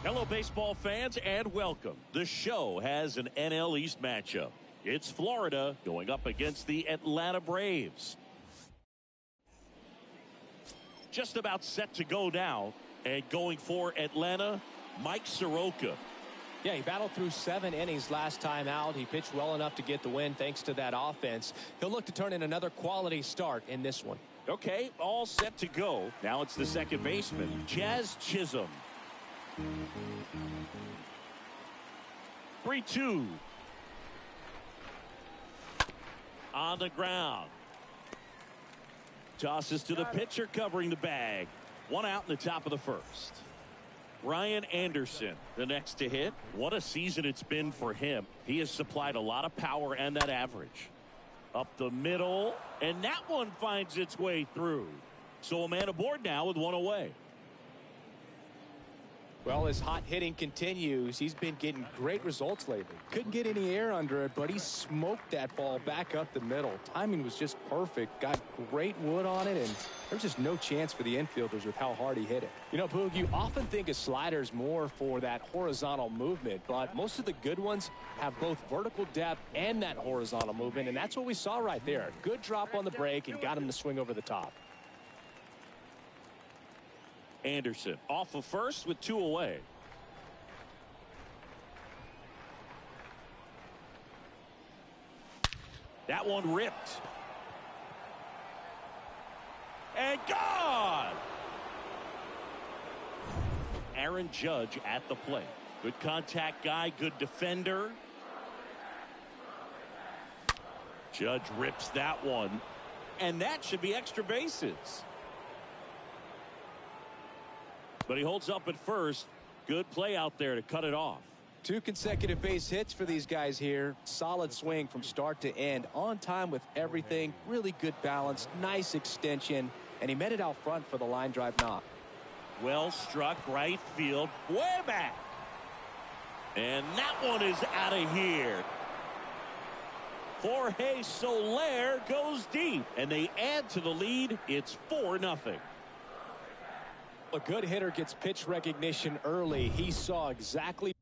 Hello, baseball fans, and welcome. The show has an NL East matchup. It's Florida going up against the Atlanta Braves. Just about set to go now, and going for Atlanta, Mike Soroka. Yeah, he battled through 7 innings last time out. He pitched well enough to get the win thanks to that offense. He'll look to turn in another quality start in this one. Okay, all set to go. Now it's the second baseman, Jazz Chisholm. 3-2. On the ground. Tosses to the pitcher covering the bag. 1 out in the top of the first. Ryan Anderson, the next to hit. What a season it's been for him. He has supplied a lot of power and that average. Up the middle, and that one finds its way through. So a man aboard now with 1 away. Well, his hot hitting continues. He's been getting great results lately. Couldn't get any air under it, but he smoked that ball back up the middle. Timing was just perfect. Got great wood on it, and there's just no chance for the infielders with how hard he hit it. You know, Boog, you often think of sliders more for that horizontal movement, but most of the good ones have both vertical depth and that horizontal movement, and that's what we saw right there. Good drop on the break and got him to swing over the top. Anderson off of first with 2 away. That one ripped. And gone! Aaron Judge at the plate. Good contact guy, good defender. Judge rips that one. And that should be extra bases. But he holds up at first. Good play out there to cut it off. 2 consecutive base hits for these guys here. Solid swing from start to end. On time with everything. Really good balance. Nice extension. And he met it out front for the line drive knock. Well struck right field. Way back. And that one is out of here. Jorge Soler goes deep. And they add to the lead. It's 4-0. A good hitter gets pitch recognition early. He saw exactly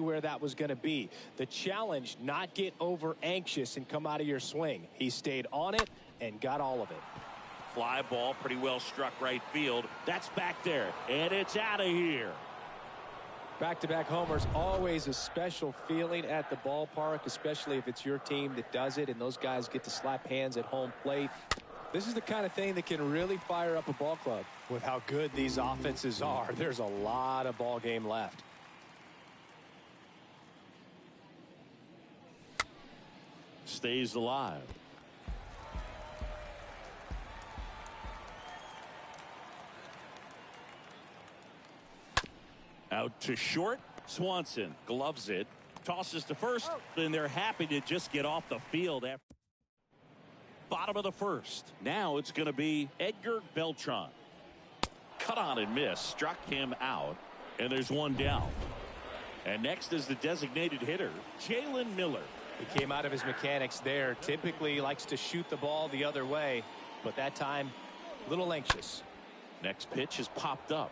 where that was going to be. The challenge, not get over anxious and come out of your swing. He stayed on it and got all of it. Fly ball pretty well struck right field. That's back there, and it's out of here. Back-to-back homers, always a special feeling at the ballpark, especially if it's your team that does it and those guys get to slap hands at home plate. This is the kind of thing that can really fire up a ball club. With how good these offenses are, there's a lot of ball game left. Stays alive. Out to short. Swanson gloves it. Tosses to first. And they're happy to just get off the field after. Bottom of the first. Now it's going to be Edgar Beltran. Cut on and miss. Struck him out. And there's 1 down. And next is the designated hitter, Jalen Miller. He came out of his mechanics there. Typically likes to shoot the ball the other way, but that time a little anxious. Next pitch is popped up.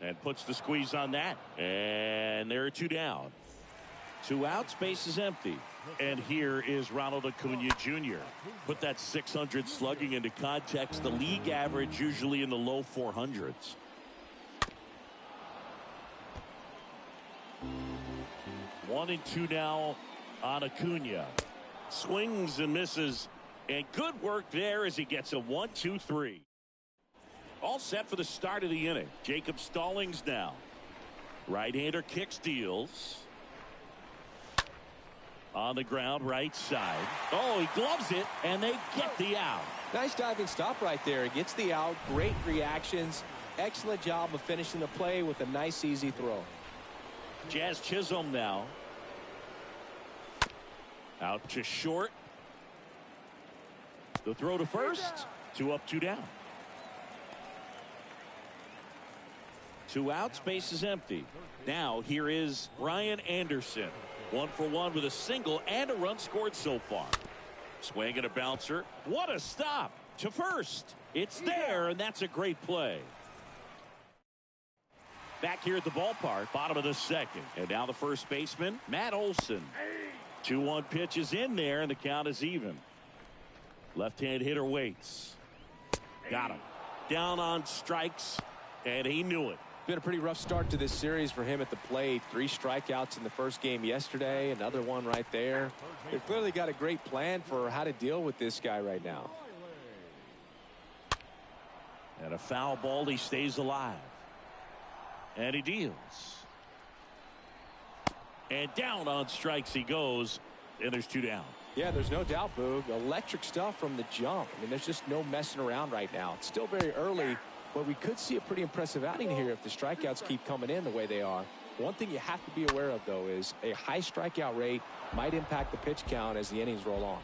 And puts the squeeze on that. And there are 2 down. 2 outs, base is empty. And here is Ronald Acuna Jr. Put that 600 slugging into context. The league average usually in the low 400s. One and 2 now on Acuna. Swings and misses. And good work there as he gets a 1-2-3. All set for the start of the inning. Jacob Stallings now. Right-hander kick steals. On the ground, right side. Oh, he gloves it, and they get the out. Nice diving stop right there. He gets the out. Great reactions. Excellent job of finishing the play with a nice, easy throw. Jazz Chisholm now. Out to short. The throw to first. 2 up, 2 down. 2 outs, base is empty. Now here is Brian Anderson. 1 for 1 with a single and a run scored so far. Swing and a bouncer. What a stop to first. It's there, and that's a great play. Back here at the ballpark, bottom of the second. And now the first baseman, Matt Olson. 2-1 pitch is in there, and the count is even. Left-hand hitter waits. Got him. Down on strikes, and he knew it. Been a pretty rough start to this series for him at the plate. 3 strikeouts in the first game yesterday. Another one right there. They've clearly got a great plan for how to deal with this guy right now. And a foul ball, he stays alive. And he deals. And down on strikes he goes. And there's 2 down. Yeah, there's no doubt, Boog. Electric stuff from the jump. I mean, there's just no messing around right now. It's still very early, but we could see a pretty impressive outing here if the strikeouts keep coming in the way they are. One thing you have to be aware of, though, is a high strikeout rate might impact the pitch count as the innings roll on.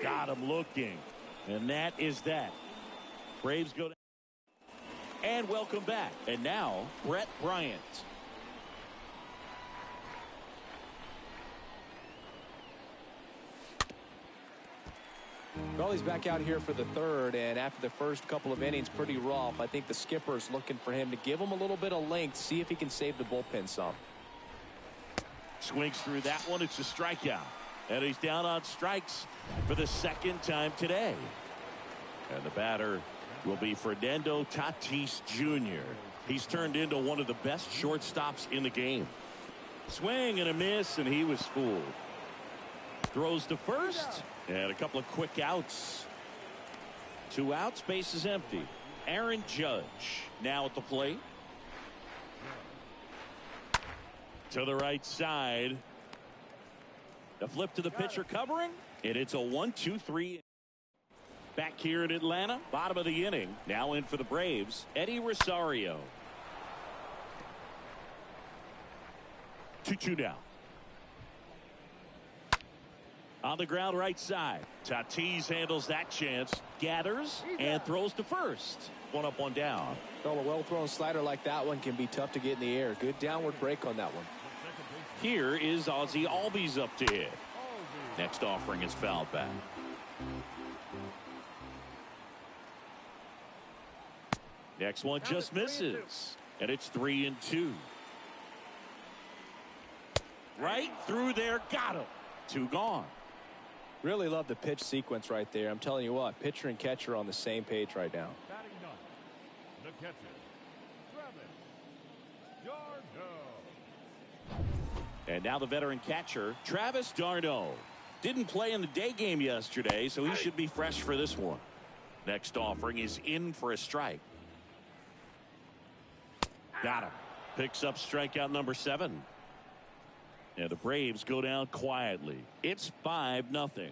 Got him looking. And that is that. Braves go down. And welcome back. And now, Brett Bryant. Well, he's back out here for the third, and after the first couple of innings, pretty rough. I think the skipper's looking for him to give him a little bit of length, see if he can save the bullpen some. Swings through that one. It's a strikeout. And he's down on strikes for the second time today. And the batter will be Fernando Tatis Jr. He's turned into one of the best shortstops in the game. Swing and a miss, and he was fooled. Throws to first, and a couple of quick outs. 2 outs, base is empty. Aaron Judge now at the plate. To the right side. The flip to the pitcher covering, and it's a 1-2-3. Back here in Atlanta, bottom of the inning. Now in for the Braves, Eddie Rosario. 2-2 down. On the ground right side. Tatis handles that chance. Gathers and throws to first. 1 up, 1 down. Well, a well-thrown slider like that one can be tough to get in the air. Good downward break on that one. Here is Ozzie Albies up to hit. Next offering is fouled back. Next one just misses. And it's 3-2. Right through there. Got him. 2 gone. Really love the pitch sequence right there. I'm telling you what, pitcher and catcher are on the same page right now. Batting 9, the catcher, Travis d'Arnaud. And now the veteran catcher, Travis d'Arnaud. Didn't play in the day game yesterday, so he should be fresh for this one. Next offering is in for a strike. Got him. Picks up strikeout number 7. And the Braves go down quietly. It's 5-0.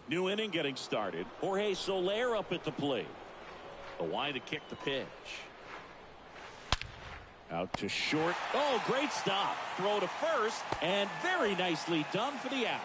New inning getting started. Jorge Soler up at the plate. The line to kick the pitch. Out to short. Oh, great stop. Throw to first, and very nicely done for the out.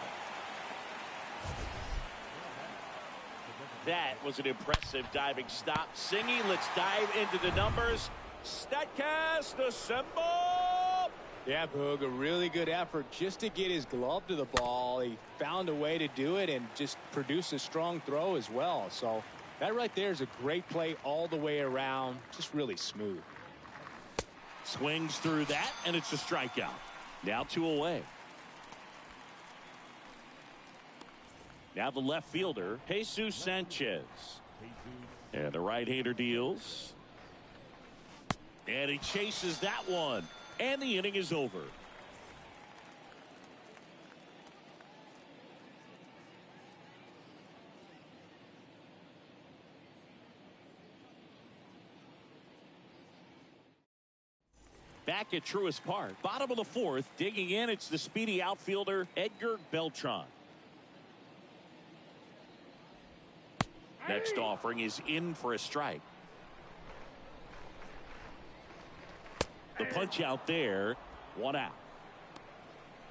That was an impressive diving stop. Singy, let's dive into the numbers. Statcast assemble. Yeah, Boog, a really good effort just to get his glove to the ball. He found a way to do it and just produce a strong throw as well. So that right there is a great play all the way around. Just really smooth. Swings through that, and it's a strikeout. Now 2 away. Now the left fielder, Jesus Sanchez. And the right-hander deals. And he chases that one. And the inning is over. Back at Truist Park, bottom of the 4th, digging in, it's the speedy outfielder, Edgar Beltran. Next offering is in for a strike. The punch out there, 1 out.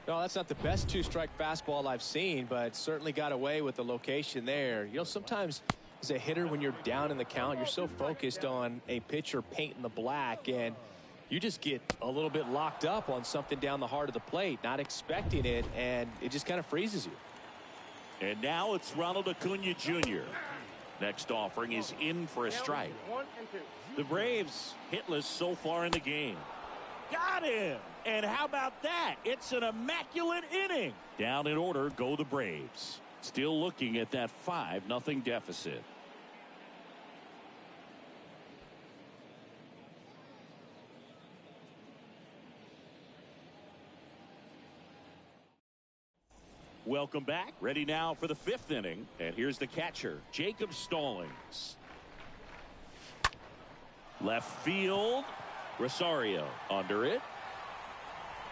No, that's not the best two-strike fastball I've seen, but certainly got away with the location there. You know, sometimes as a hitter, when you're down in the count, you're so focused on a pitcher painting the black, and you just get a little bit locked up on something down the heart of the plate, not expecting it, and it just kind of freezes you. And now it's Ronald Acuna Jr. Next offering is in for a strike. The Braves hitless so far in the game. Got him! And how about that? It's an immaculate inning. Down in order go the Braves. Still looking at that 5-0 deficit. Welcome back. Ready now for the 5th inning. And here's the catcher, Jacob Stallings. Left field. Rosario under it.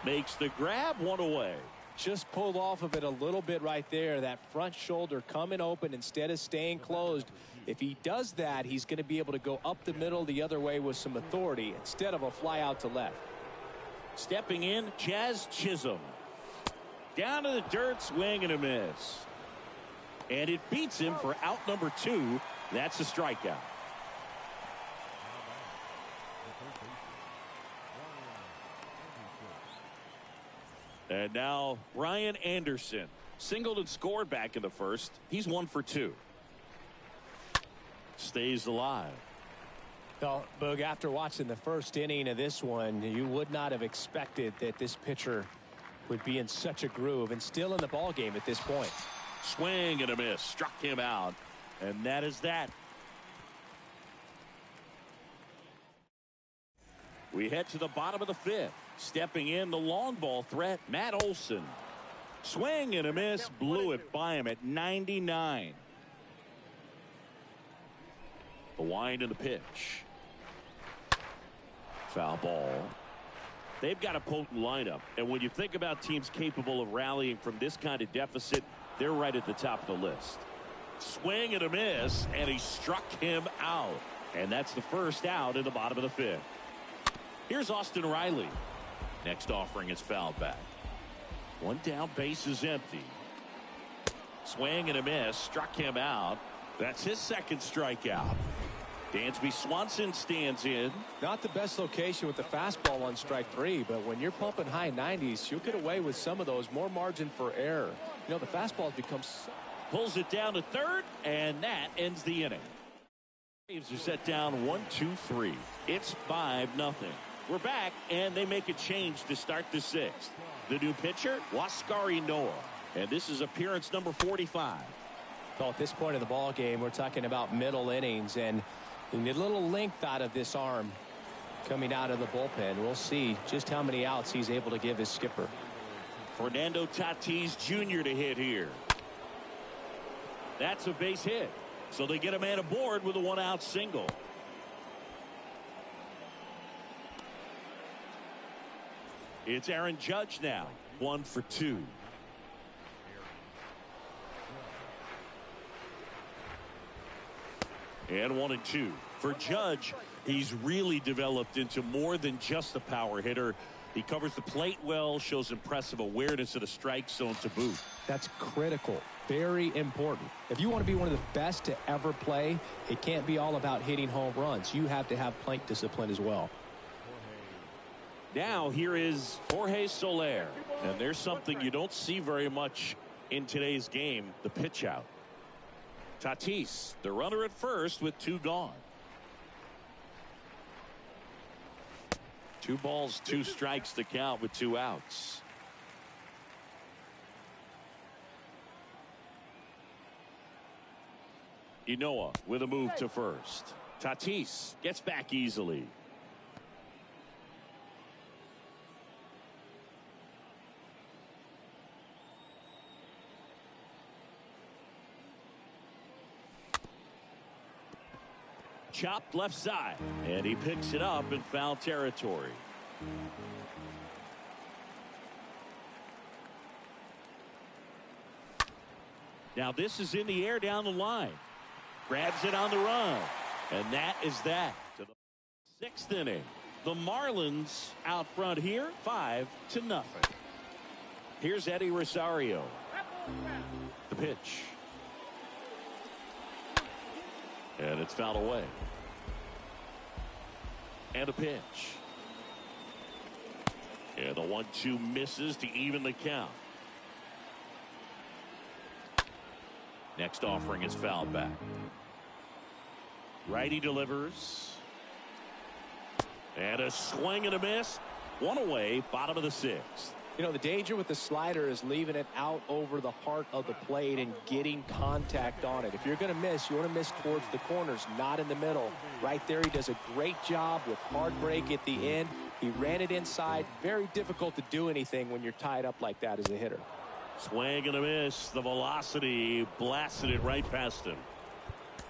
Makes the grab, 1 away. Just pulled off of it a little bit right there. That front shoulder coming open instead of staying closed. If he does that, he's going to be able to go up the middle the other way with some authority instead of a fly out to left. Stepping in, Jazz Chisholm. Down to the dirt, swing and a miss. And it beats him for out number 2. That's a strikeout. And now Brian Anderson singled and scored back in the first. He's 1 for 2. Stays alive. Well, Boog, after watching the first inning of this one, you would not have expected that this pitcher would be in such a groove and still in the ball game at this point. Swing and a miss. Struck him out. And that is that. We head to the bottom of the 5th. Stepping in, the long ball threat, Matt Olson. Swing and a miss, blew it by him at 99. The wind and the pitch. Foul ball. They've got a potent lineup, and when you think about teams capable of rallying from this kind of deficit, they're right at the top of the list. Swing and a miss, and he struck him out. And that's the first out in the bottom of the 5th. Here's Austin Riley. Next offering is fouled back. 1 down, base is empty. Swing and a miss, struck him out. That's his 2nd strikeout. Dansby Swanson stands in. Not the best location with the fastball on strike 3, but when you're pumping high 90s, you'll get away with some of those. More margin for error. You know, the fastball becomes... Pulls it down to 3rd, and that ends the inning. Braves are set down 1-2-3. It's 5-0. We're back, and they make a change to start the 6th. The new pitcher, Huascar Ynoa. And this is appearance number 45. Well, at this point of the ball game, we're talking about middle innings, and we need a little length out of this arm coming out of the bullpen. We'll see just how many outs he's able to give his skipper. Fernando Tatis Jr. to hit here. That's a base hit. So they get a man aboard with a 1-out single. It's Aaron Judge now, 1 for 2. And 1-2. For Judge, he's really developed into more than just a power hitter. He covers the plate well, shows impressive awareness of the strike zone to boot. That's critical. Very important. If you want to be one of the best to ever play, it can't be all about hitting home runs. You have to have plate discipline as well. Now here is Jorge Soler. And there's something you don't see very much in today's game, the pitch out. Tatis, the runner at first with 2 gone. 2 balls, 2 strikes to count with 2 outs. Ynoa with a move to first. Tatis gets back easily. Chopped left side, and he picks it up in foul territory. Now this is in the air down the line. Grabs it on the run. And that is that. To the 6th inning. The Marlins out front here, 5-0. Here's Eddie Rosario. The pitch. And it's fouled away. And a pitch. And the 1-2 misses to even the count. Next offering is fouled back. Righty delivers. And a swing and a miss. One away, bottom of the 6th. You know, the danger with the slider is leaving it out over the heart of the plate and getting contact on it. If you're going to miss, you want to miss towards the corners, not in the middle. Right there, he does a great job with hard break at the end. He ran it inside. Very difficult to do anything when you're tied up like that as a hitter. Swing and a miss. The velocity blasted it right past him.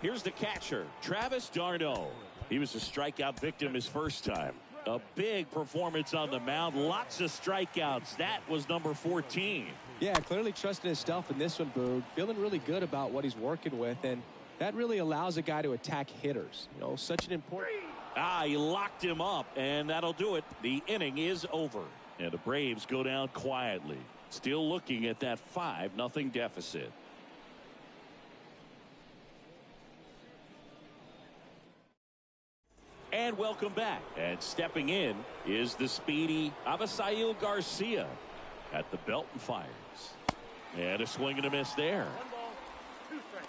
Here's the catcher, Travis d'Arnaud. He was a strikeout victim his first time. A big performance on the mound. Lots of strikeouts. That was number 14. Yeah, clearly trusting his stuff in this one, Boog. Feeling really good about what he's working with, and that really allows a guy to attack hitters. You know, such an important... He locked him up, and that'll do it. The inning is over, and the Braves go down quietly. Still looking at that 5-0 deficit. And welcome back. And stepping in is the speedy Avisail Garcia at the belt and fires. And a swing and a miss there. 1 ball, 2 strikes.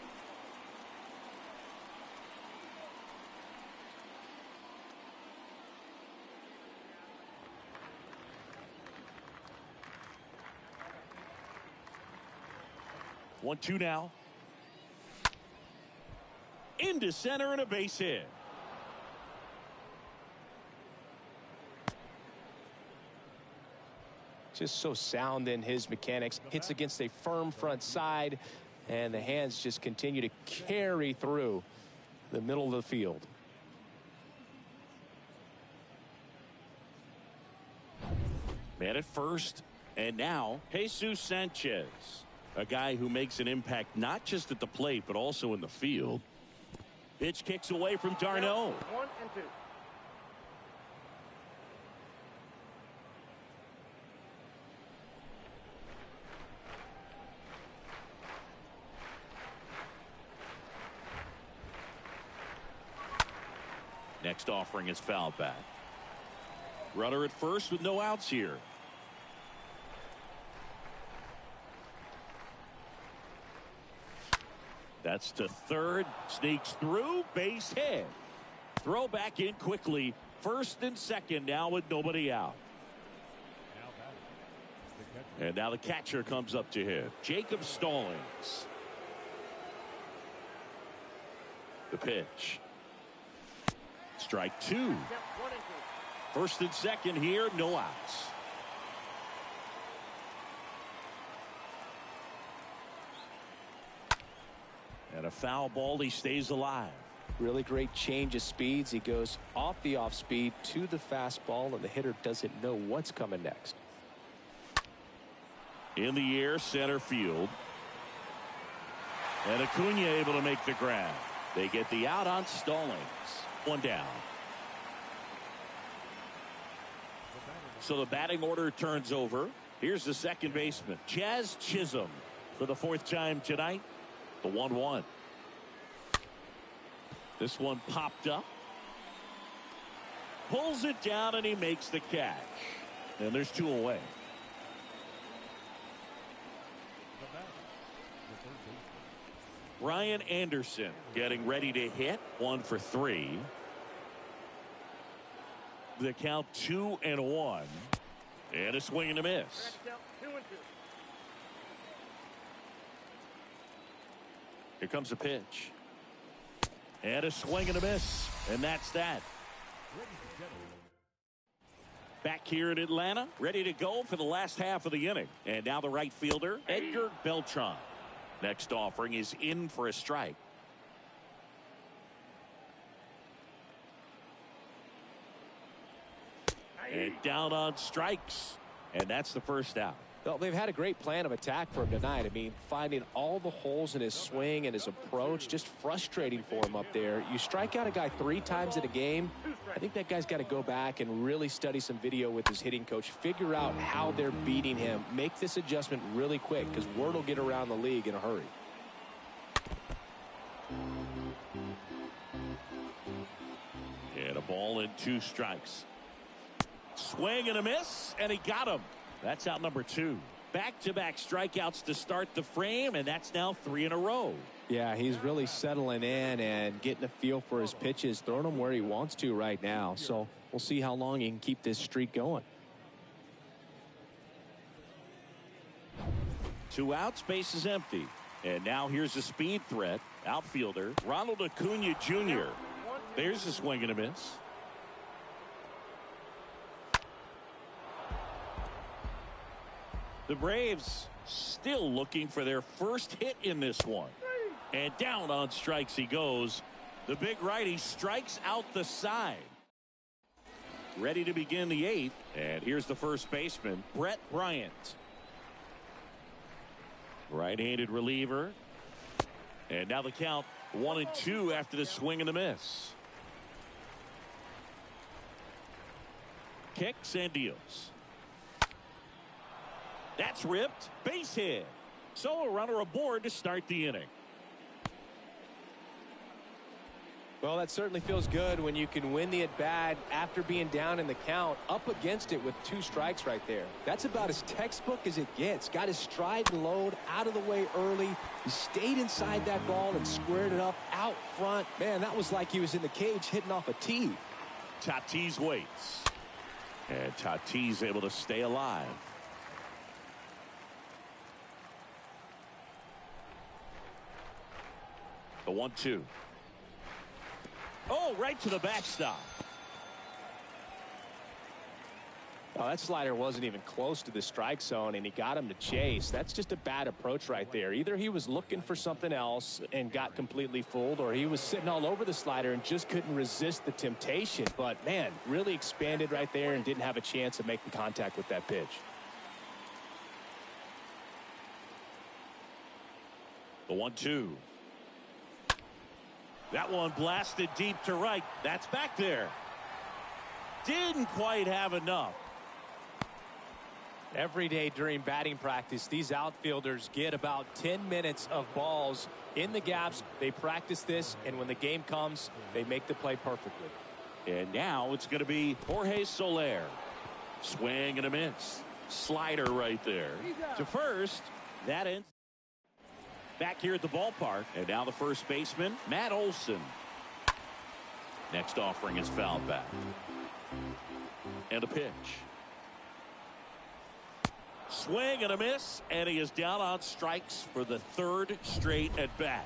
One, two now. Into center and a base hit. Just so sound in his mechanics. Hits against a firm front side, and the hands just continue to carry through the middle of the field. Man at first, and now Jesus Sanchez, a guy who makes an impact not just at the plate but also in the field. Pitch kicks away from d'Arnaud. 1 and 2. Next offering is fouled back. Runner at first with no outs here. That's to third. Sneaks through. Base hit. Throw back in quickly. First and second now with nobody out. And now the catcher comes up to hit. Jacob Stallings. The pitch. Strike 2. 1 and 2. First and second here, no outs. And a foul ball, he stays alive. Really great change of speeds. He goes off the off speed to the fastball, and the hitter doesn't know what's coming next. In the air, center field. And Acuna able to make the grab. They get the out on Stallings. One down. So the batting order turns over. Here's the second baseman, Jazz Chisholm, for the 4th time tonight. The 1-1. This one popped up. Pulls it down, and he makes the catch. And there's 2 away. Ryan Anderson getting ready to hit. 1 for 3. The count 2-1. And a swing and a miss. 2 and 2. Here comes a pitch. And a swing and a miss. And that's that. Back here in Atlanta, ready to go for the last half of the inning. And now the right fielder, Edgar Beltran. Next offering is in for a strike. And down on strikes. And that's the first out. Well, they've had a great plan of attack for him tonight. I mean, finding all the holes in his swing and his approach, just frustrating for him up there. You strike out a guy 3 times in a game, I think that guy's got to go back and really study some video with his hitting coach, figure out how they're beating him, make this adjustment really quick because word will get around the league in a hurry. And a ball and 2 strikes. Swing and a miss, and he got him. That's out number 2. Back-to-back strikeouts to start the frame, and that's now 3 in a row. Yeah, he's really settling in and getting a feel for his pitches, throwing them where he wants to right now. So we'll see how long he can keep this streak going. 2 outs, base is empty. And now here's a speed threat. Outfielder Ronald Acuna Jr. There's a swing and a miss. The Braves still looking for their first hit in this one. And down on strikes he goes. The big righty strikes out the side. Ready to begin the 8th. And here's the first baseman, Brett Bryant. Right-handed reliever. And now the count 1-2 after the swing and the miss. Kicks and deals. That's ripped. Base hit. So a runner aboard to start the inning. Well, that certainly feels good when you can win the at-bat after being down in the count, up against it with 2 strikes right there. That's about as textbook as it gets. Got his stride and load out of the way early. He stayed inside that ball and squared it up out front. Man, that was like he was in the cage hitting off a tee. Tatis waits. And Tatis able to stay alive. The 1-2. Oh, right to the backstop. Well, that slider wasn't even close to the strike zone, and he got him to chase. That's just a bad approach right there. Either he was looking for something else and got completely fooled, or he was sitting all over the slider and just couldn't resist the temptation. But, man, really expanded right there and didn't have a chance of making contact with that pitch. The 1-2. That one blasted deep to right. That's back there. Didn't quite have enough. Every day during batting practice, these outfielders get about 10 minutes of balls in the gaps. They practice this, and when the game comes, they make the play perfectly. And now it's going to be Jorge Soler. Swing and a miss. Slider right there. To first. That ends. Back here at the ballpark. And now the first baseman, Matt Olson. Next offering is fouled back. And a pitch. Swing and a miss. And he is down on strikes for the 3rd straight at bat.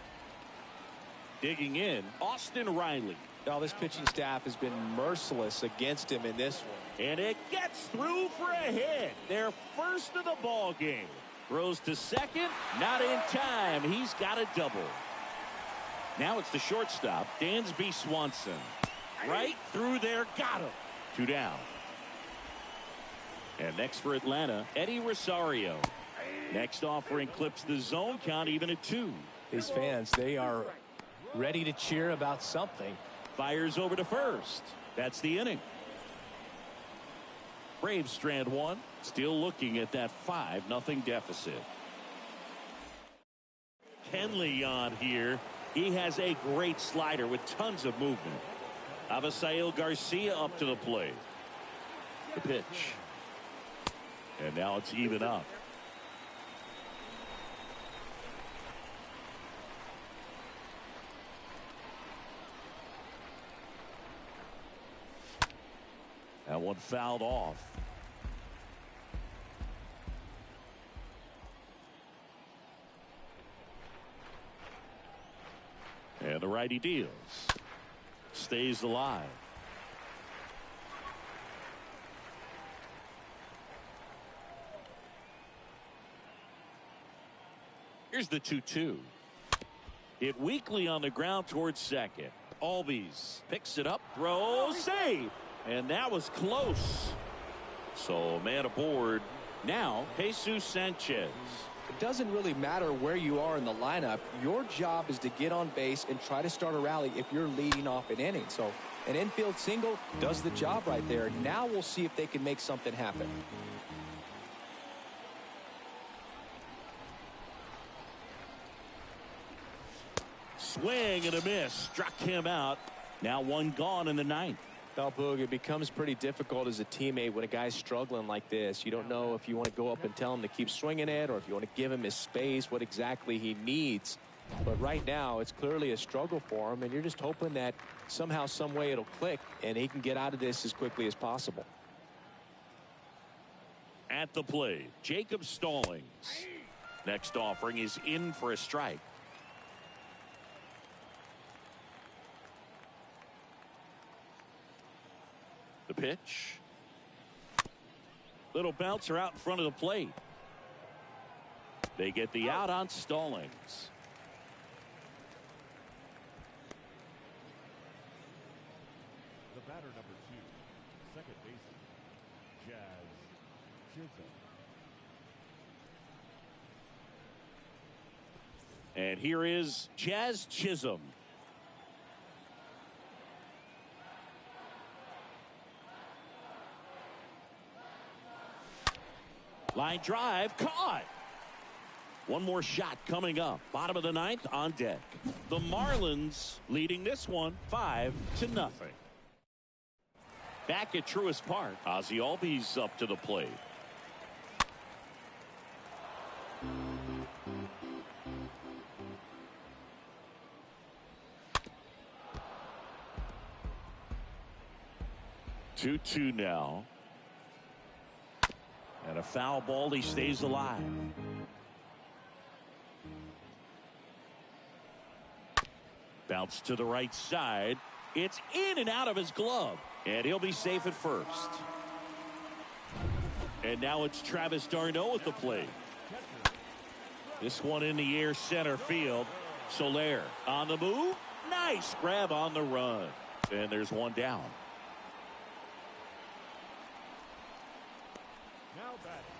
Digging in, Austin Riley. Now this pitching staff has been merciless against him in this one. And it gets through for a hit. Their first of the ball game. Throws to second, not in time. He's got a double. Now it's the shortstop, Dansby Swanson. Right through there, got him. 2 down. And next for Atlanta, Eddie Rosario. Next offering clips the zone count even at 2. These fans, they are ready to cheer about something. Fires over to first. That's the inning. Braves strand 1. Still looking at that 5-0 deficit. Kenley on here. He has a great slider with tons of movement. Avisail Garcia up to the plate. The pitch. And now it's even up. That one fouled off. And the righty deals. Stays alive. Here's the 2-2. Hit weakly on the ground towards second. Albies picks it up, throws, save. And that was close. So man aboard Now, Jesus Sanchez. It doesn't really matter where you are in the lineup. Your job is to get on base and try to start a rally if you're leading off an inning. So an infield single does the job right there. Now we'll see if they can make something happen. Swing and a miss. Struck him out. Now one gone in the ninth. Well, Boog, it becomes pretty difficult as a teammate when a guy's struggling like this. You don't know if you want to go up and tell him to keep swinging it or if you want to give him his space, what exactly he needs. But right now, it's clearly a struggle for him, and you're just hoping that somehow, some way it'll click and he can get out of this as quickly as possible. At the plate, Jacob Stallings. Next offering is in for a strike. The pitch. Little bouncer out in front of the plate. They get the out on Stallings. The batter, number 2, second baseman, Jazz Chisholm. And here is Jazz Chisholm. Line drive caught. One more shot coming up. Bottom of the ninth on deck. The Marlins leading this one 5-0. Back at Truist Park, Ozzie Albies up to the plate. Two now. And a foul ball. He stays alive. Bounce to the right side. It's in and out of his glove. And he'll be safe at first. And now it's Travis d'Arnaud at the plate. This one in the air center field. Soler on the move. Nice grab on the run. And there's one down.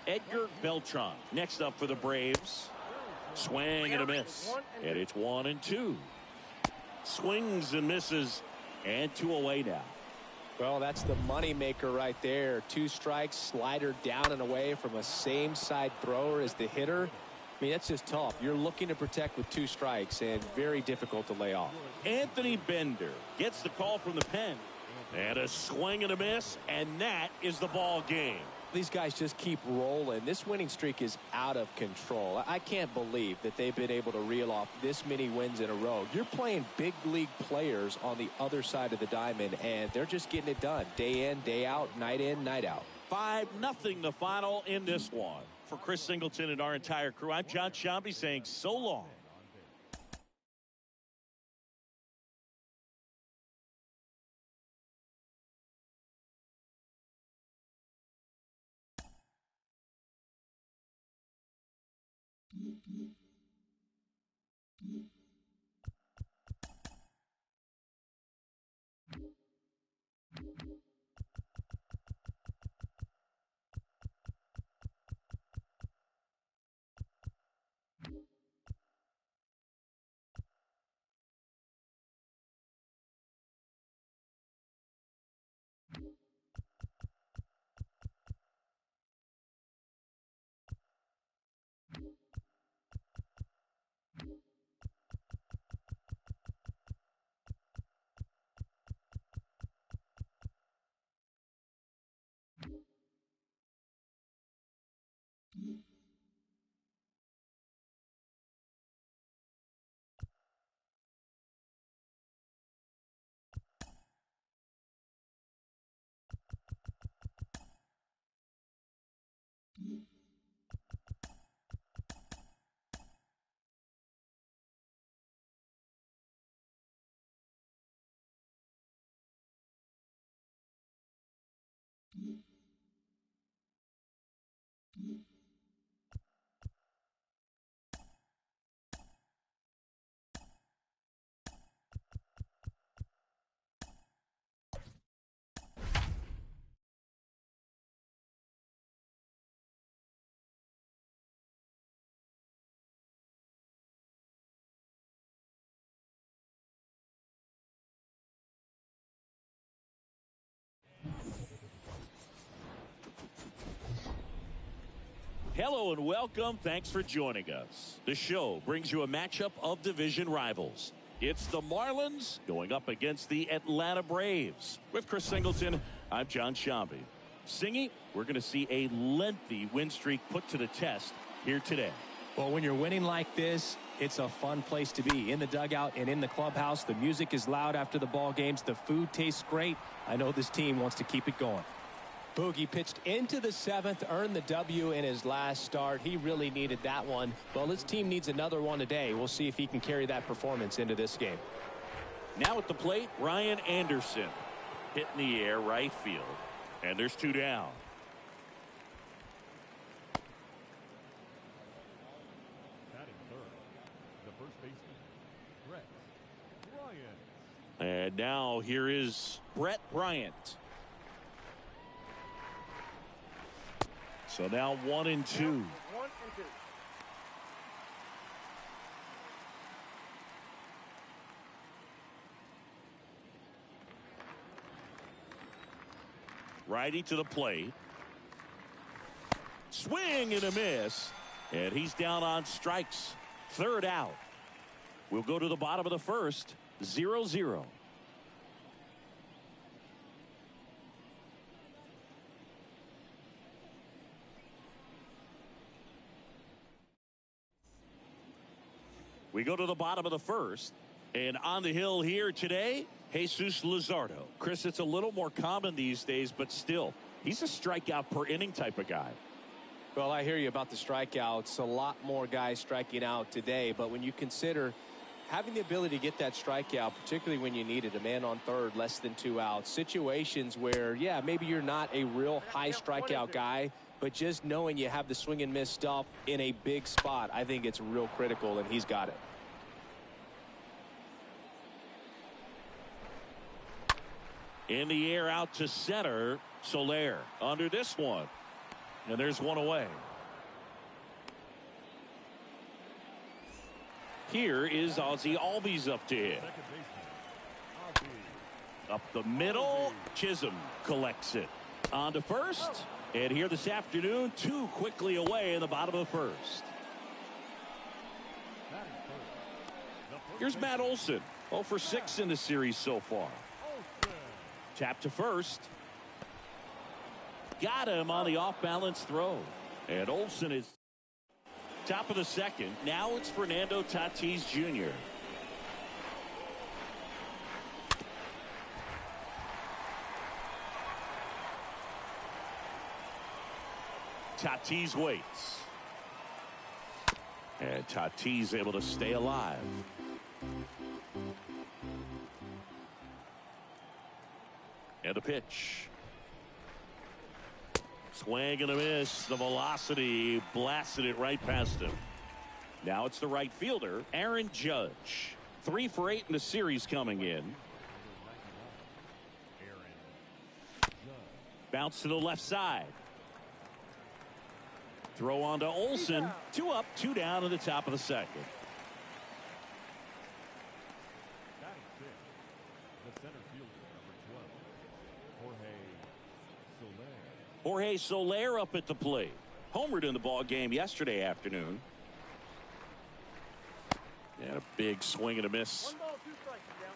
Edgar Beltran next up for the Braves. Swing and a miss. And it's 1-2. Swings and misses. And 2 away now. Well, that's the money maker right there. 2 strikes, slider down and away from a same side thrower as the hitter. I mean, that's just tough. You're looking to protect with 2 strikes and very difficult to lay off. Anthony Bender gets the call from the pen. And a swing and a miss. And that is the ball game. These guys just keep rolling. This winning streak is out of control. I can't believe that they've been able to reel off this many wins in a row. You're playing big league players on the other side of the diamond, and they're just getting it done. Day in, day out, night in, night out. 5-0 the final in this one. For Chris Singleton and our entire crew, I'm John Shambi saying so long. Hello and welcome. Thanks for joining us. The show brings you a matchup of division rivals. It's the Marlins going up against the Atlanta Braves. With Chris Singleton, I'm John Shambi. Singy, we're going to see a lengthy win streak put to the test here today. Well, when you're winning like this, it's a fun place to be. In the dugout and in the clubhouse, the music is loud after the ball games. The food tastes great. I know this team wants to keep it going. Boogie pitched into the seventh, earned the W in his last start. He really needed that one. Well, his team needs another one today. We'll see if he can carry that performance into this game. Now at the plate, Ryan Anderson. Hit in the air, right field. And there's two down. Batting third, the first baseman, Brett Bryant. And now here is Brett Bryant. So now 1-2. 1 and 2. Righty to the plate. Swing and a miss. And he's down on strikes. Third out. We'll go to the bottom of the first. 0-0. We go to the bottom of the first. And on the hill here today, Jesus Luzardo. Chris, it's a little more common these days, but still, he's a strikeout per inning type of guy. Well, I hear you about the strikeouts. A lot more guys striking out today. But when you consider having the ability to get that strikeout, particularly when you need it, a man on third, less than 2 outs, situations where, yeah, maybe you're not a real high strikeout guy, but just knowing you have the swing and miss stuff in a big spot, I think it's real critical, and he's got it. In the air out to center, Soler under this one. And there's one away. Here is Ozzie Albies up to hit. Second baseman, Ozzie. Up the middle, Chisholm collects it. On to first. And here this afternoon, two quickly away in the bottom of the first. Batting third, the first Here's Matt baseman, Olson. 0 for 6 in the series so far. Olsen. Tap to first. Got him on the off-balance throw. And Olson is top of the second. Now it's Fernando Tatis Jr. Tatis waits. And Tatis able to stay alive. And a pitch. Swing and a miss. The velocity blasted it right past him. Now it's the right fielder, Aaron Judge. 3 for 8 in the series coming in. Aaron Judge. Bounce to the left side. Throw on to Olson. 2 up, 2 down in the top of the second. Batting fifth, the center fielder, number 12, Jorge Soler. Jorge Soler up at the plate. Homered in the ball game yesterday afternoon. And a big swing and a miss. 1 ball, 2 strikes, down.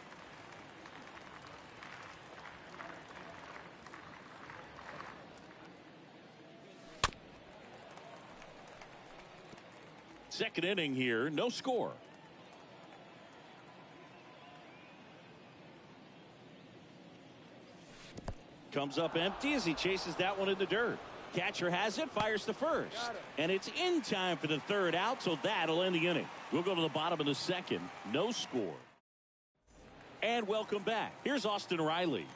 Second inning here, no score. Comes up empty as he chases that one in the dirt. Catcher has it, fires to first. And it's in time for the third out, so that'll end the inning. We'll go to the bottom of the second. No score. And welcome back. Here's Austin Riley.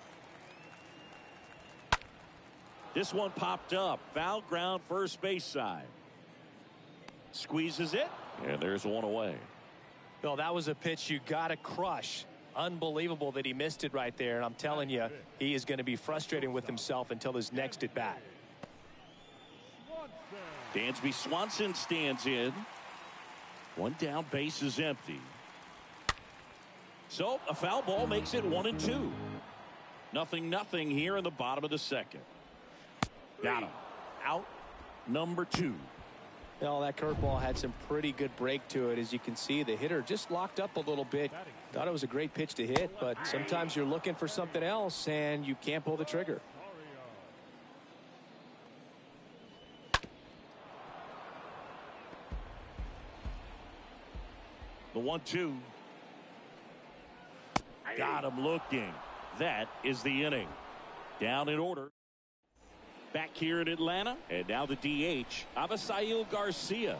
This one popped up. Foul ground first base side. Squeezes it. And there's one away. No, that was a pitch you got to crush. Unbelievable that he missed it right there. And I'm telling you, he is going to be frustrated with himself until his next at bat. Dansby Swanson stands in. One down, base is empty. So a foul ball makes it 1-2. 0-0 here in the bottom of the second. Got him. Out number 2. Well, that curveball had some pretty good break to it. As you can see, the hitter just locked up a little bit. Thought it was a great pitch to hit, but sometimes you're looking for something else and you can't pull the trigger. The 1-2. Got him looking. That is the inning. Down in order. Back here in Atlanta, and now the DH, Avisail Garcia.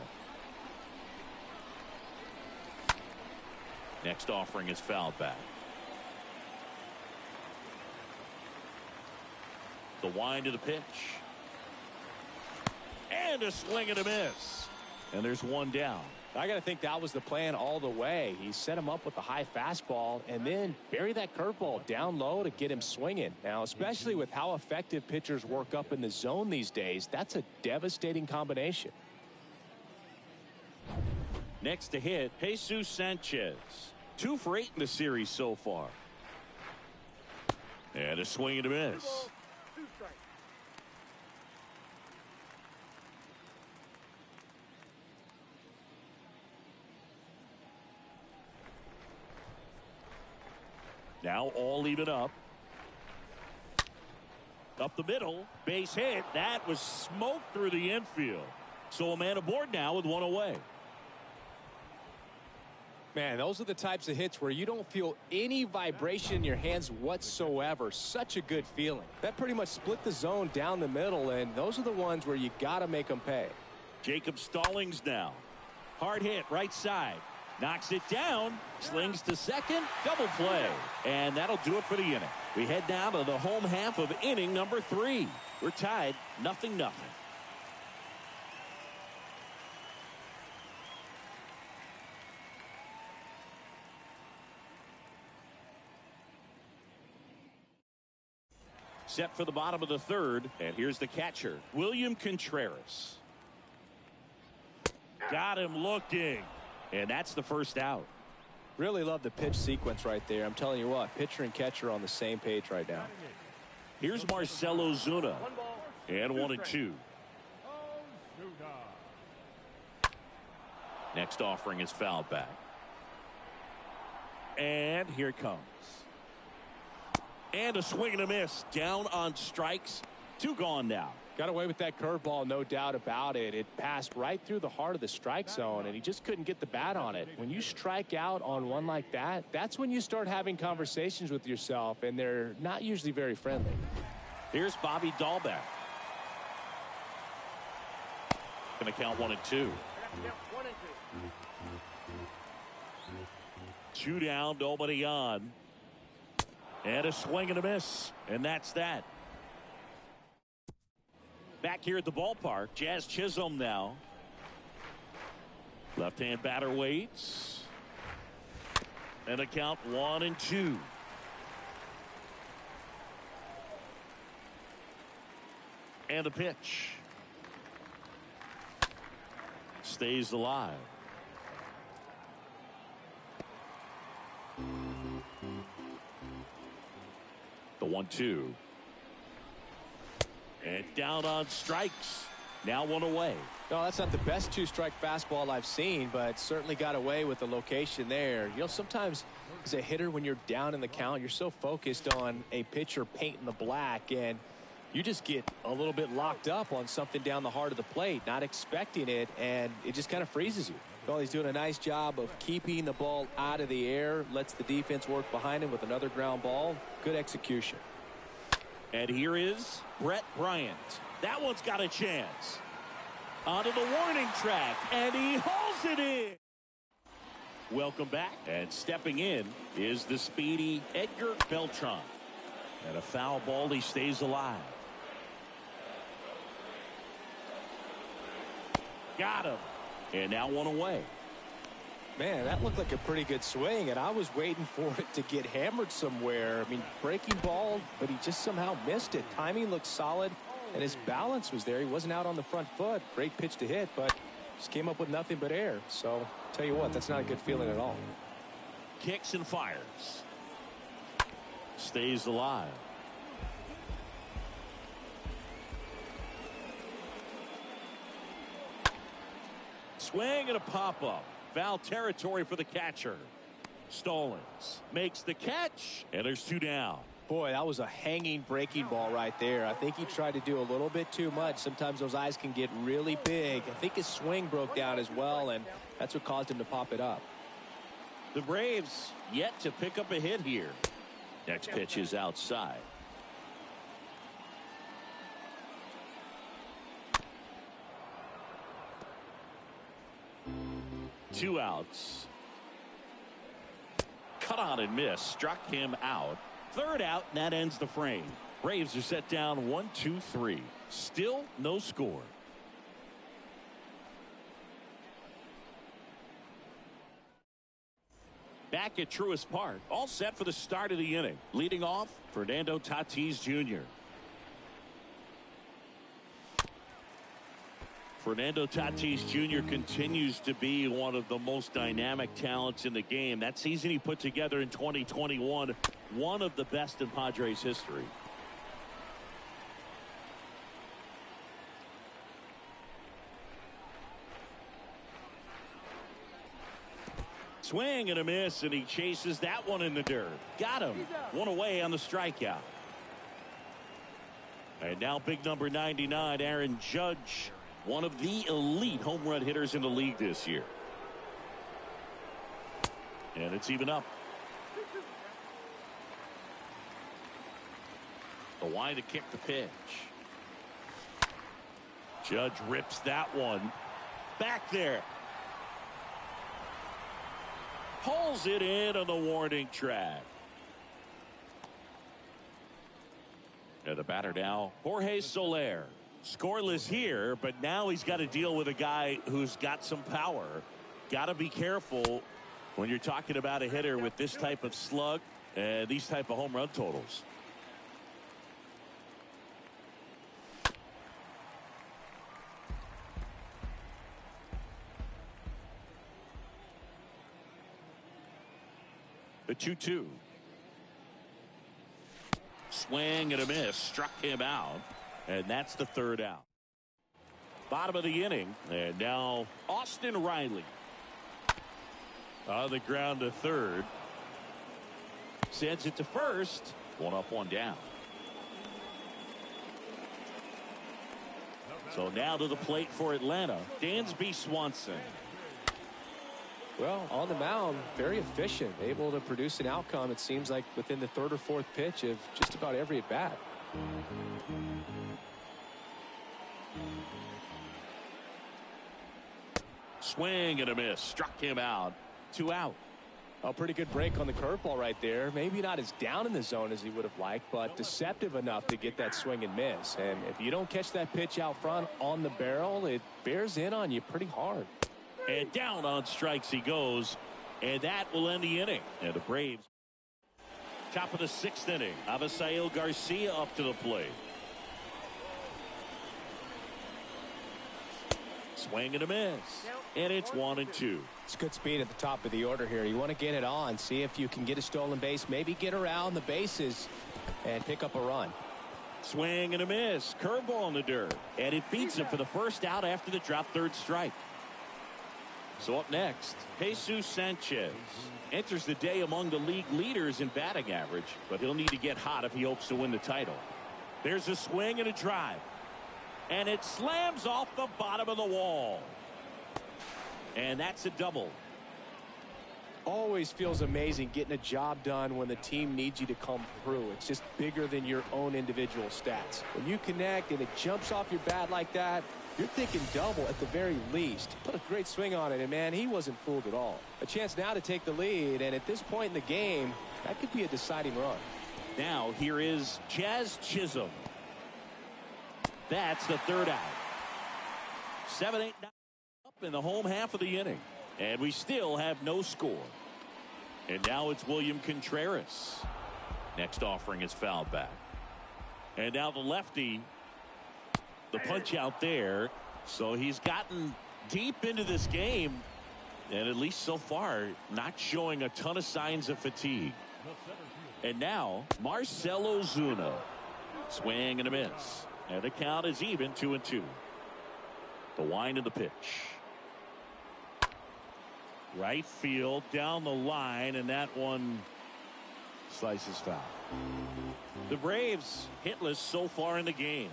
Next offering is fouled back. The wind of the pitch. And a swing and a miss. And there's one down. I got to think that was the plan all the way. He set him up with the high fastball and then bury that curveball down low to get him swinging. Now, especially with how effective pitchers work up in the zone these days, that's a devastating combination. Next to hit, Jesus Sanchez. 2 for 8 in the series so far. And a swing and a miss. 2 strikes. Now all even up. Up the middle. Base hit. That was smoked through the infield. So a man aboard now with one away. Man, those are the types of hits where you don't feel any vibration in your hands whatsoever. Such a good feeling. That pretty much split the zone down the middle, and those are the ones where you got to make them pay. Jacob Stallings now. Hard hit right side. Knocks it down, slings to second, double play. And that'll do it for the inning. We head down to the home half of inning number 3. We're tied 0-0. Set for the bottom of the 3rd, and here's the catcher, William Contreras. Got him looking. And that's the first out. Really love the pitch sequence right there. I'm telling you what, pitcher and catcher are on the same page right now. Here's Marcell Ozuna. 1 ball. And 1-2. Next offering is fouled back. And here it comes. And a swing and a miss. Down on strikes. 2 gone now. Got away with that curveball, no doubt about it. It passed right through the heart of the strike zone, and he just couldn't get the bat on it. When you strike out on one like that, that's when you start having conversations with yourself, and they're not usually very friendly. Here's Bobby Dahlbeck. Going to count 1-2. Yep, 1 and 2. 2 down, nobody on. And a swing and a miss. And that's that. Back here at the ballpark, Jazz Chisholm now. Left-hand batter waits. And a count 1-2. And a pitch. Stays alive. The 1-2. And down on strikes. Now 1 away. No, that's not the best 2-strike fastball I've seen, but certainly got away with the location there. You know, sometimes as a hitter, when you're down in the count, you're so focused on a pitcher painting the black, and you just get a little bit locked up on something down the heart of the plate, not expecting it, and it just kind of freezes you. Well, he's doing a nice job of keeping the ball out of the air, lets the defense work behind him with another ground ball. Good execution. And here is Brett Bryant. That one's got a chance. Onto the warning track, and he hauls it in. Welcome back, and stepping in is the speedy Edgar Beltran. And a foul ball, he stays alive. Got him. And now 1 away. Man, that looked like a pretty good swing, and I was waiting for it to get hammered somewhere. I mean, breaking ball, but he just somehow missed it. Timing looked solid, and his balance was there. He wasn't out on the front foot. Great pitch to hit, but just came up with nothing but air. So, tell you what, that's not a good feeling at all. Kicks and fires. Stays alive. Swing and a pop-up. Foul territory for the catcher. Stallings makes the catch, and there's 2 down. Boy, that was a hanging breaking ball right there. I think he tried to do a little bit too much. Sometimes those eyes can get really big. I think his swing broke down as well, and that's what caused him to pop it up. The Braves yet to pick up a hit here. Next pitch is outside. Two outs. Cut on and miss. Struck him out. Third out, and that ends the frame. Braves are set down 1-2-3. Still no score. Back at Truist Park, all set for the start of the inning. Leading off, Fernando Tatis Jr. Fernando Tatis Jr. continues to be one of the most dynamic talents in the game. That season he put together in 2021, one of the best in Padres history. Swing and a miss, and he chases that one in the dirt. Got him. One away on the strikeout. And now big number 99, Aaron Judge. One of the elite home run hitters in the league this year. And it's even up. The line to kick the pitch. Judge rips that one. Back there. Pulls it in on the warning track. And the batter now, Jorge Soler. Scoreless here, but now he's got to deal with a guy who's got some power. Got to be careful when you're talking about a hitter with this type of slug and these type of home run totals. The 2-2. Swing and a miss. Struck him out. And that's the third out. Bottom of the inning. And now Austin Riley. On the ground to third. Sends it to first. One up, one down. So now to the plate for Atlanta, Dansby Swanson. Well, on the mound, very efficient, able to produce an outcome, it seems like, within the third or fourth pitch of just about every at bat. Swing and a miss. Struck him out. 2 out. A pretty good break on the curveball right there. Maybe not as down in the zone as he would have liked, but deceptive enough to get that swing and miss. And if you don't catch that pitch out front on the barrel, it bears in on you pretty hard. And down on strikes he goes. And that will end the inning. And the Braves. Top of the 6th inning. Avisail Garcia up to the plate. Swing and a miss. And it's 1-2. It's good speed at the top of the order here. You want to get it on. See if you can get a stolen base. Maybe get around the bases and pick up a run. Swing and a miss. Curveball in the dirt. And it beats him for the first out after the drop third strike. So up next, Jesus Sanchez enters the day among the league leaders in batting average, but he'll need to get hot if he hopes to win the title. There's a swing and a drive. And it slams off the bottom of the wall. And that's a double. Always feels amazing getting a job done when the team needs you to come through. It's just bigger than your own individual stats. When you connect and it jumps off your bat like that, you're thinking double at the very least. Put a great swing on it, and man, he wasn't fooled at all. A chance now to take the lead, and at this point in the game, that could be a deciding run. Now here is Jazz Chisholm. That's the third out. 7-8 up in the home half of the inning. And we still have no score. And now it's William Contreras. Next offering is fouled back. And now the lefty. The punch out there. So he's gotten deep into this game. And at least so far, not showing a ton of signs of fatigue. And now Marcell Ozuna. Swing and a miss. And the count is even 2-2. The wind of the pitch. Right field down the line, and that one slices foul. The Braves hitless so far in the game.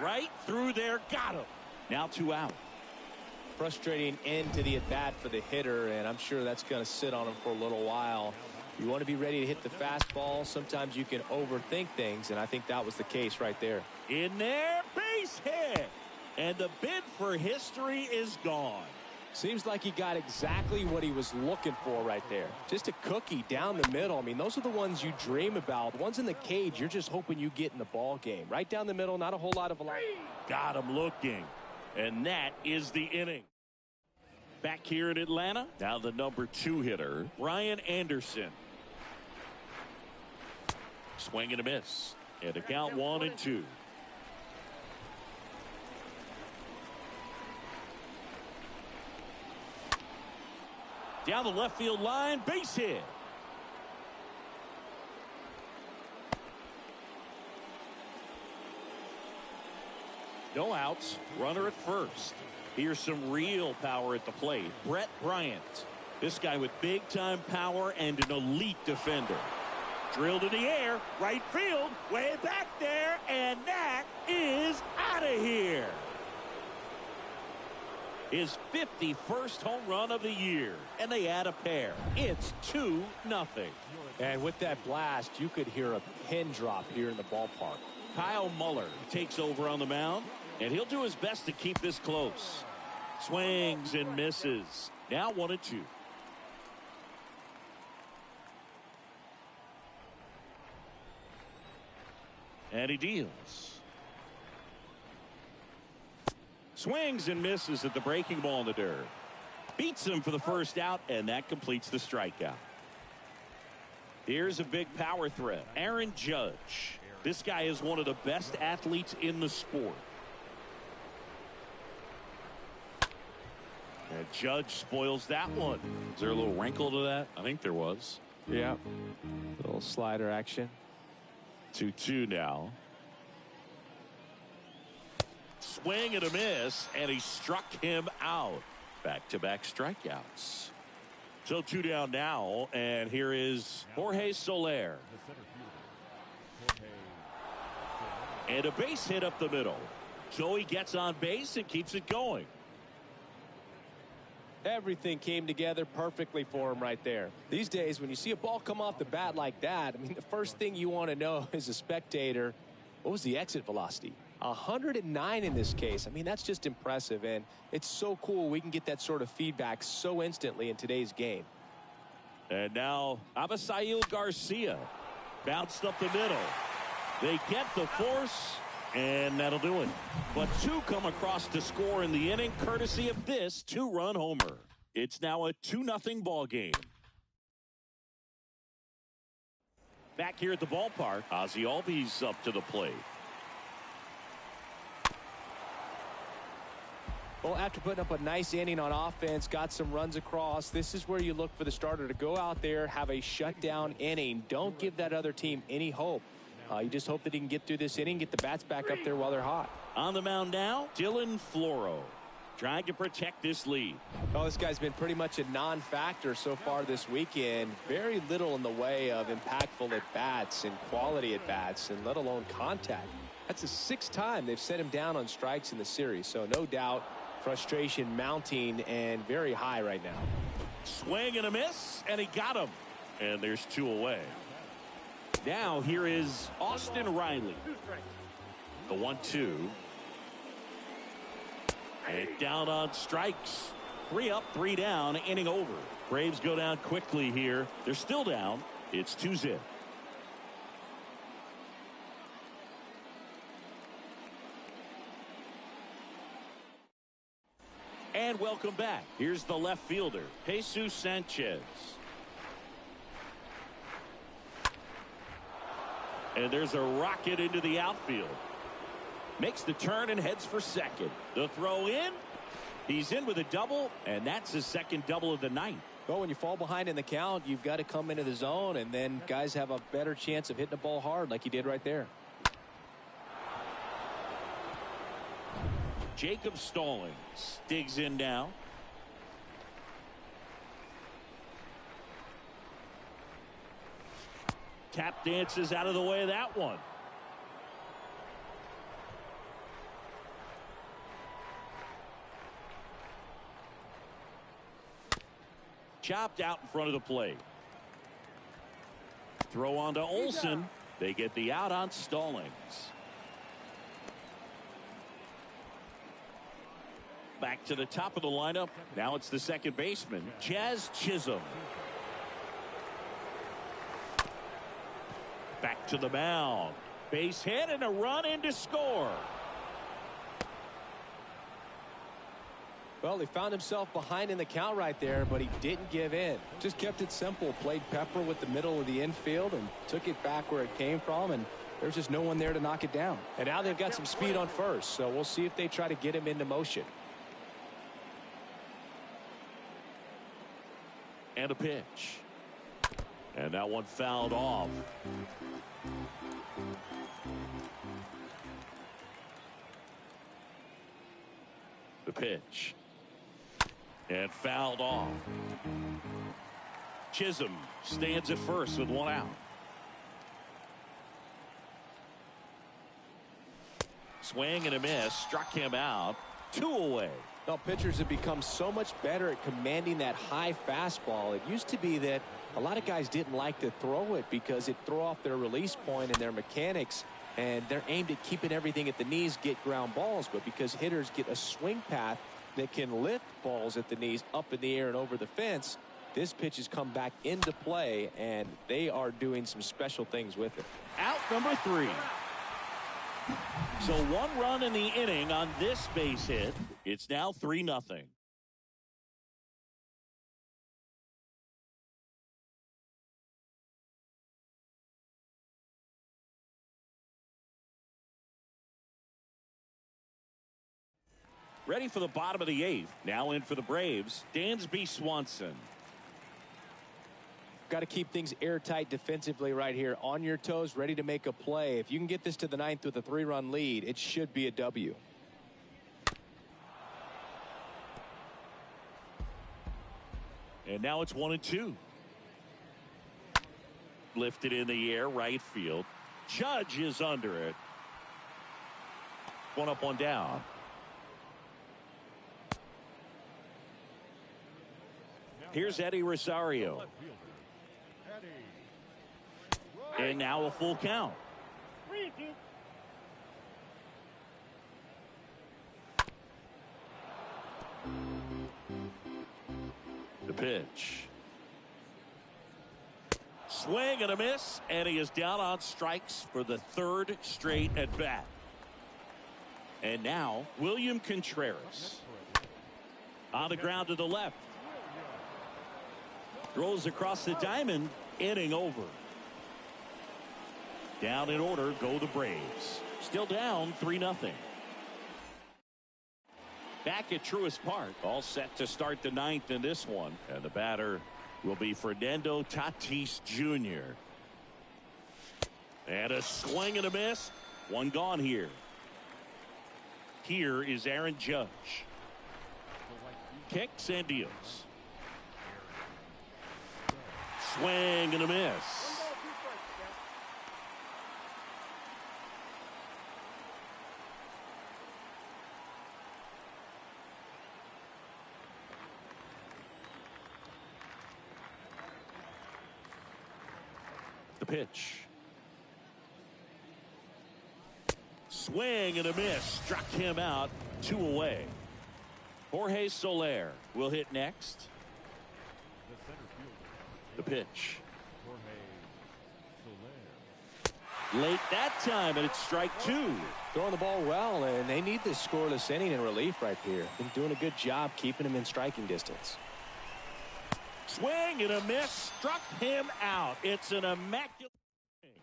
Right through there, got him. Now 2 out. Frustrating end to the at bat for the hitter, and I'm sure that's going to sit on him for a little while. You want to be ready to hit the fastball. Sometimes you can overthink things, and I think that was the case right there. In there, base hit, and the bid for history is gone. Seems like he got exactly what he was looking for right there. Just a cookie down the middle. I mean, those are the ones you dream about. The ones in the cage, you're just hoping you get in the ball game. Right down the middle, not a whole lot of velocity. Got him looking, and that is the inning. Back here in Atlanta, now the number 2 hitter, Brian Anderson. Swing and a miss, and a count 1-2. Down the left field line, base hit. No outs, runner at first. Here's some real power at the plate. Brett Bryant. This guy with big-time power and an elite defender. Drilled in the air, right field, way back there, and that is out of here. His 51st home run of the year, and they add a pair. It's 2-0. And with that blast, you could hear a pin drop here in the ballpark. Kyle Muller takes over on the mound, and he'll do his best to keep this close. Swings and misses. Now 1-2. And he deals. Swings and misses at the breaking ball in the dirt. Beats him for the first out, and that completes the strikeout. Here's a big power threat. Aaron Judge. This guy is one of the best athletes in the sport. And Judge spoils that one. Is there a little wrinkle to that? I think there was. Yeah. Little slider action. 2-2 now. Swing and a miss, and he struck him out. Back-to-back strikeouts. So 2 down now, and here is Jorge Soler. And a base hit up the middle. So he gets on base and keeps it going. Everything came together perfectly for him right there. These days, when you see a ball come off the bat like that, I mean, the first thing you want to know as a spectator, what was the exit velocity? 109 in this case. I mean, that's just impressive, and it's so cool we can get that sort of feedback so instantly in today's game. And now, Avisail Garcia bounced up the middle. They get the force, and that'll do it. But 2 come across to score in the inning, courtesy of this 2-run homer. It's now a 2-0 ball game. Back here at the ballpark, Ozzie Albies up to the plate. Well, after putting up a nice inning on offense, got some runs across, this is where you look for the starter to go out there, have a shutdown inning. Don't give that other team any hope. You just hope that he can get through this inning, get the bats back up there while they're hot. On the mound now, Dylan Floro, trying to protect this lead. Oh, this guy's been pretty much a non-factor so far this weekend. Very little in the way of impactful at-bats and quality at-bats, and let alone contact. That's the 6th time they've set him down on strikes in the series, so no doubt frustration mounting and very high right now. Swing and a miss, and he got him. And there's 2 away. Now here is Austin Riley. The 1-2. And down on strikes. 3 up, 3 down, inning over. Braves go down quickly here. They're still down. It's 2-0. And welcome back. Here's the left fielder, Jesus Sanchez. And there's a rocket into the outfield. Makes the turn and heads for second. The throw in. He's in with a double, and that's his second double of the night. Well, when you fall behind in the count, you've got to come into the zone, and then guys have a better chance of hitting the ball hard like he did right there. Jacob Stallings digs in now. Tap dances out of the way of that one. Chopped out in front of the plate. Throw on to Olsen. They get the out on Stallings. Back to the top of the lineup. Now it's the second baseman, Jazz Chisholm. Back to the mound. Base hit and a run in to score. Well, he found himself behind in the count right there, but he didn't give in. Just kept it simple. Played pepper with the middle of the infield and took it back where it came from, and there's just no one there to knock it down. And now they've got some speed on first, so we'll see if they try to get him into motion. And a pitch. And that one fouled off. The pitch. And fouled off. Chisholm stands at first with one out. Swing and a miss. Struck him out. 2 away. Now, pitchers have become so much better at commanding that high fastball. It used to be that a lot of guys didn't like to throw it because it threw off their release point and their mechanics, and they're aimed at keeping everything at the knees, get ground balls. But because hitters get a swing path that can lift balls at the knees up in the air and over the fence, this pitch has come back into play, and they are doing some special things with it. Out number 3. So 1 run in the inning on this base hit. It's now 3-0. Ready for the bottom of the 8th. Now in for the Braves, Dansby Swanson. Got to keep things airtight defensively right here. On your toes, ready to make a play. If you can get this to the 9th with a 3-run lead, it should be a W. And now it's 1-2. Lifted in the air, right field. Judge is under it. 1 up, 1 down. Here's Eddie Rosario. And now a full count. 3-2. The pitch. Swing and a miss, and he is down on strikes for the 3rd straight at bat. And now William Contreras. On the ground to the left. Throws across the diamond. Inning over. Down in order go the Braves. Still down 3-0. Back at Truist Park. All set to start the 9th in this one. And the batter will be Fernando Tatis Jr. And a swing and a miss. 1 gone here. Here is Aaron Judge. Kicks and deals. Swing and a miss. 1 ball, 2 strikes, The pitch. Swing and a miss. Struck him out. 2 away. Jorge Soler will hit next. The pitch. Late that time, and it's strike 2. Throwing the ball well, and they need this scoreless inning in relief right here. Been doing a good job keeping him in striking distance. Swing and a miss. Struck him out. It's an immaculate swing.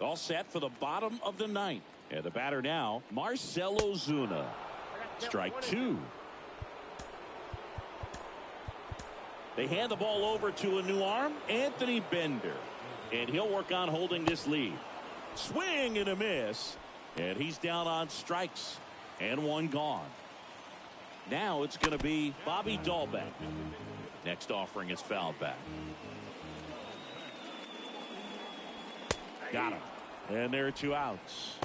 All set for the bottom of the 9th. And the batter now, Marcell Ozuna. Strike 2. They hand the ball over to a new arm, Anthony Bender. And he'll work on holding this lead. Swing and a miss. And he's down on strikes. And 1 gone. Now it's going to be Bobby Dahlbeck. Next offering is fouled back. Got him. And there are 2 outs.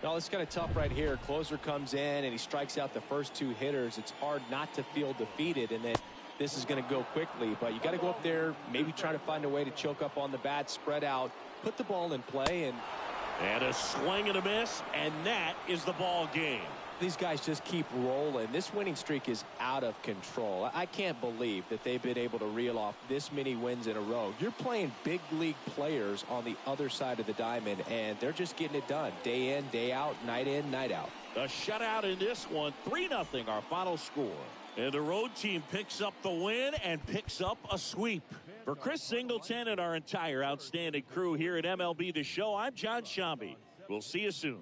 Well, it's kind of tough right here. Closer comes in and he strikes out the first 2 hitters. It's hard not to feel defeated and that this is going to go quickly. But you got to go up there, maybe try to find a way to choke up on the bat, spread out, put the ball in play. And a swing and a miss, and that is the ball game. These guys just keep rolling. This winning streak is out of control. I can't believe that they've been able to reel off this many wins in a row. You're playing big league players on the other side of the diamond, and they're just getting it done. Day in, day out, night in, night out. A shutout in this one, 3-0 our final score. And the road team picks up the win and picks up a sweep. For Chris Singleton and our entire outstanding crew here at MLB The Show, I'm John Shambi. We'll see you soon.